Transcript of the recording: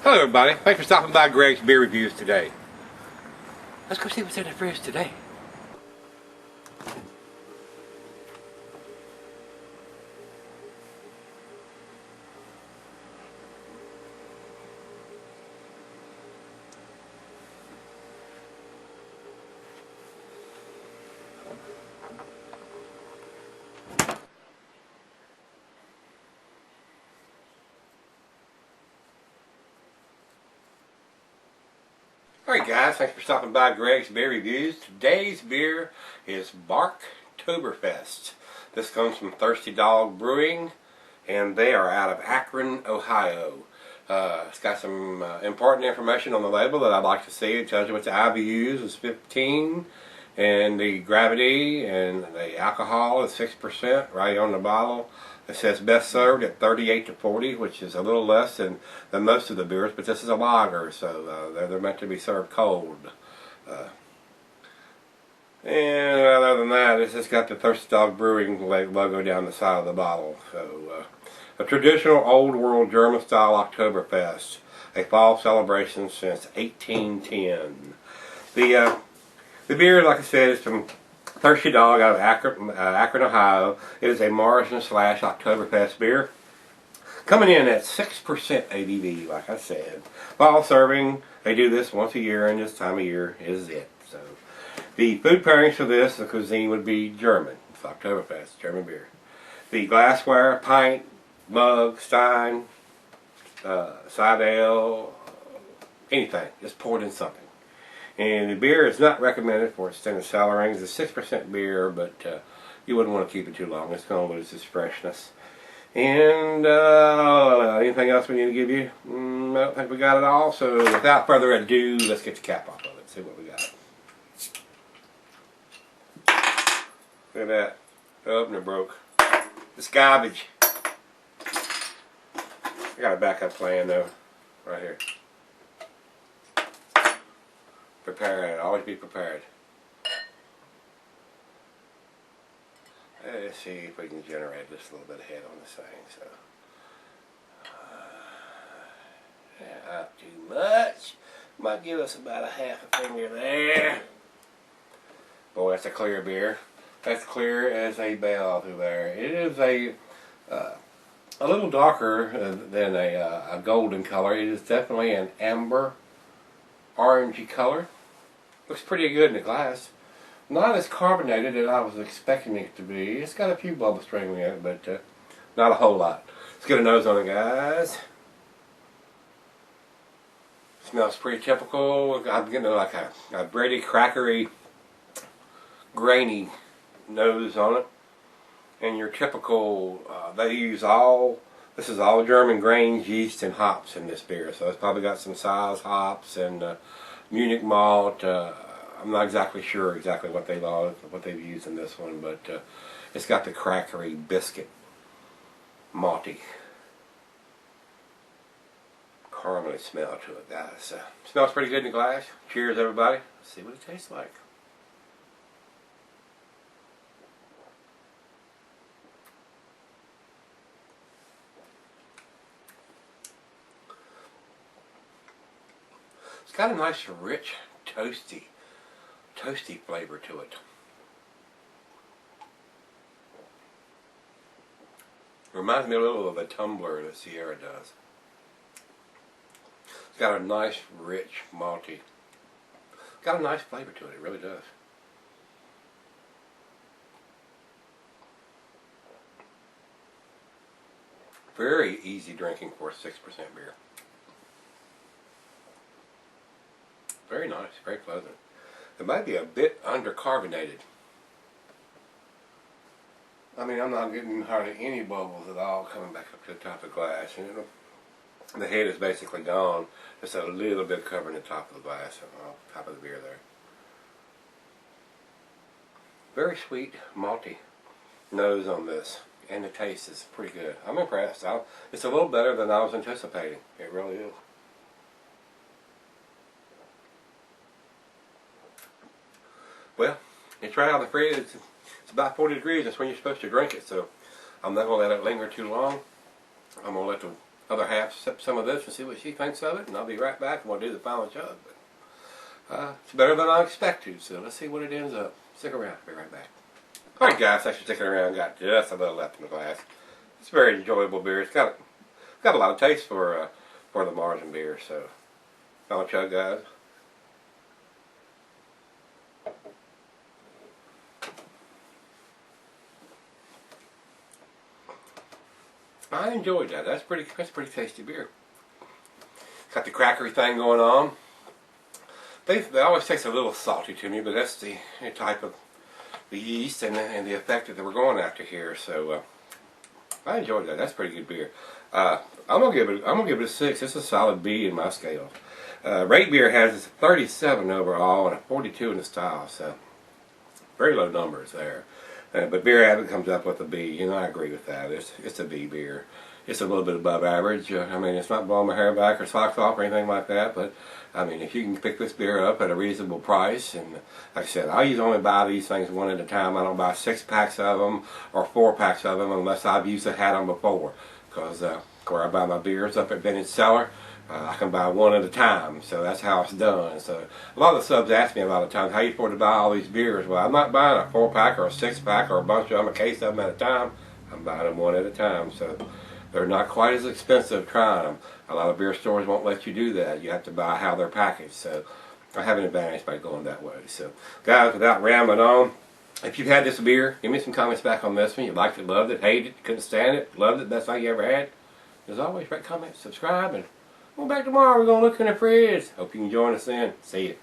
Hello everybody, thanks for stopping by Greg's Beer Reviews today. Let's go see what's in the fridge today. Alright guys, thanks for stopping by Greg's Beer Reviews. Today's beer is Barktoberfest. This comes from Thirsty Dog Brewing, and they are out of Akron, Ohio. It's got some important information on the label that I'd like to see. It tells you what the IBUs is 15, and the gravity and the alcohol is 6% right on the bottle. It says best served at 38 to 40, which is a little less than most of the beers, but this is a lager, so they're meant to be served cold. And other than that, it's just got the Thirsty Dog Brewing logo down the side of the bottle. So, a traditional old world German style Oktoberfest, a fall celebration since 1810. The beer, like I said, is from Thirsty Dog out of Akron, Ohio. It is a Marzen / Oktoberfest beer. Coming in at 6% ABV, like I said. Fall serving, they do this once a year, and this time of year is it. So, the food pairings for this, the cuisine would be German. It's Oktoberfest, German beer. The glassware, pint, mug, stein, side ale, anything. Just pour it in something. And the beer is not recommended for extended cellarings. It's a 6% beer, but you wouldn't want to keep it too long. It's going to lose its freshness. And anything else we need to give you? I don't think we got it all. So without further ado, let's get the cap off of it. See what we got. Look at that. The opener broke. It's garbage. I got a backup plan though, right here. Prepared. Always be prepared. Let's see if we can generate just a little bit of head on this thing. So, not too much. Might give us about a half a finger there. Boy, that's a clear beer. That's clear as a bell through there. It is a little darker than a golden color. It is definitely an amber orangey color. Looks pretty good in the glass. Not as carbonated as I was expecting it to be. It's got a few bubble string in it, but not a whole lot. Let's get a nose on it, guys. Smells pretty typical. I'm getting like a bready, crackery, grainy nose on it. And your typical, they use this is all German grains, yeast, and hops in this beer. So it's probably got some Size hops and Munich malt. I'm not exactly sure what they've used in this one, but it's got the crackery biscuit, malty, caramely smell to it, guys. Smells pretty good in the glass. Cheers, everybody. Let's see what it tastes like. It's got a nice, rich, toasty flavor to it. Reminds me a little of a tumbler that Sierra does. It's got a nice, rich, malty. Got a nice flavor to it. It really does. Very easy drinking for a 6% beer. Very nice, very pleasant. It might be a bit undercarbonated. I mean, I'm not getting hardly any bubbles at all coming back up to the top of the glass. You know, the head is basically gone. Just a little bit covering the top of the glass, top of the beer there. Very sweet, malty nose on this, and the taste is pretty good. I'm impressed. It's a little better than I was anticipating. It really is. Well, it's right out of the fridge. It's about 40 degrees. That's when you're supposed to drink it. So I'm not going to let it linger too long. I'm going to let the other half sip some of this and see what she thinks of it, and I'll be right back and we'll do the final chug. But, it's better than I expected, so let's see what it ends up. Stick around, I'll be right back. Alright guys, thanks for sticking around. Got just a little left in the glass. It's a very enjoyable beer. It's got a lot of taste for the margin beer, so final chug guys. I enjoyed that. That's pretty tasty beer. Got the crackery thing going on. They always taste a little salty to me, but that's the type of the yeast and the effect that we're going after here. So I enjoyed that. That's pretty good beer. I'm gonna give it a 6. It's a solid B in my scale. Rate Beer has a 37 overall and a 42 in the style. So very low numbers there. But Beer Advocate comes up with a B, and I agree with that. It's a B beer. It's a little bit above average. I mean, it's not blowing my hair back or socks off or anything like that, but I mean, if you can pick this beer up at a reasonable price, and like I said, I usually only buy these things one at a time. I don't buy 6 packs of them or 4 packs of them unless I've usually had them before, because where I buy my beers up at Vintage Cellar, I can buy one at a time, so that's how it's done. So a lot of the subs ask me a lot of times, how you afford to buy all these beers? Well, I'm not buying a 4-pack or a 6-pack or a bunch of them, a case of them at a time. I'm buying them one at a time, so they're not quite as expensive trying them. A lot of beer stores won't let you do that. You have to buy how they're packaged, so I have an advantage by going that way. So guys, without rambling on, if you've had this beer, give me some comments back on this one. You liked it, loved it, hated it, couldn't stand it, loved it, best thing you ever had. As always, rate, comment, subscribe, and we'll be back tomorrow. We're going to look in the fridge. Hope you can join us then. See you.